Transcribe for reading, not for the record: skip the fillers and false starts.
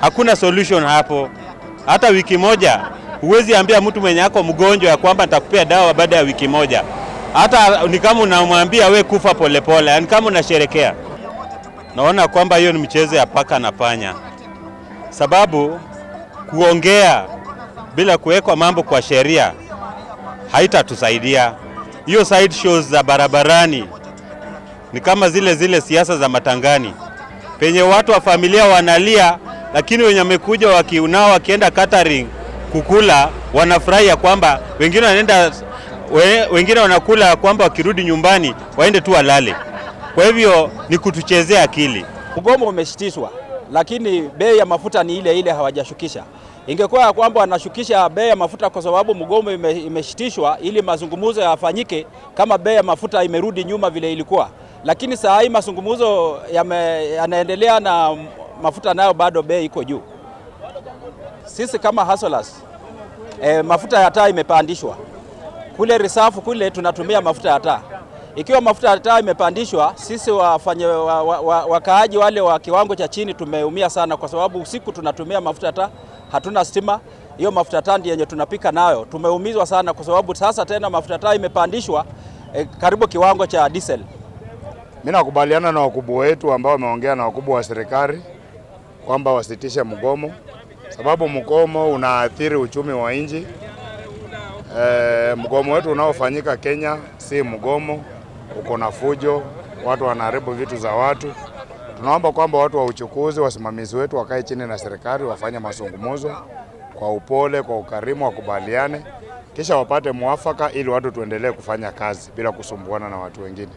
hakuna solution hapo. Hata wiki moja huwezi ambia mtu mwenye ako mgonjwa ya kwamba nitakupea dawa baada ya wiki moja. Hata ni kama unamwambia we kufa polepole, yani kama unasherekea. Naona kwamba hiyo ni mchezo ya paka na panya. Sababu kuongea bila kuwekwa mambo kwa sheria haitatusaidia. Hiyo side shows za barabarani ni kama zile siasa za matangani. Penye watu wa familia wanalia, lakini wenye wamekuja wakienda catering kukula wanafurahia kwamba wengine wanakula kwamba wakirudi nyumbani waende tu walale. Kwa hivyo ni kutuchezea akili. Mgomo umeshitishwa, lakini bei ya mafuta ni ile hawajashukisha. Ingekuwa kwamba wanashukisha bei ya mafuta kwa sababu mgomo imeshitishwa ili mazungumzo yafanyike kama bei ya mafuta imerudi nyuma vile ilikuwa. Lakini saa hii mazungumzo yanaendelea na mafuta nayo bado bei iko juu. Sisi kama hustlers, mafuta ya taa imepandishwa. Kule risafu kule tunatumia mafuta ya taa. Ikiwa mafuta ya taa imepandishwa, sisi wakaaji wale wa kiwango cha chini tumeumia sana kwa sababu usiku tunatumia mafuta ya taa, hatuna stima. Hiyo mafuta ya taa ndiyo yenye tunapika nayo. Tumeumizwa sana kwa sababu sasa tena mafuta ya taa imepandishwa karibu kiwango cha diesel. Mimi nakubaliana na wakubwa wetu ambao wameongea na wakubwa wa serikali kwamba wasitishe mgomo, sababu mgomo unaathiri uchumi wa nchi. Mgomo wetu unaofanyika Kenya si mgomo, uko na fujo, watu wanaharibu vitu za watu. Tunaomba kwamba watu wa uchukuzi, wasimamizi wetu wakae chini na serikali, wafanye mazungumzo kwa upole, kwa ukarimu, wakubaliane, kisha wapate mwafaka ili watu tuendelee kufanya kazi bila kusumbuana na watu wengine.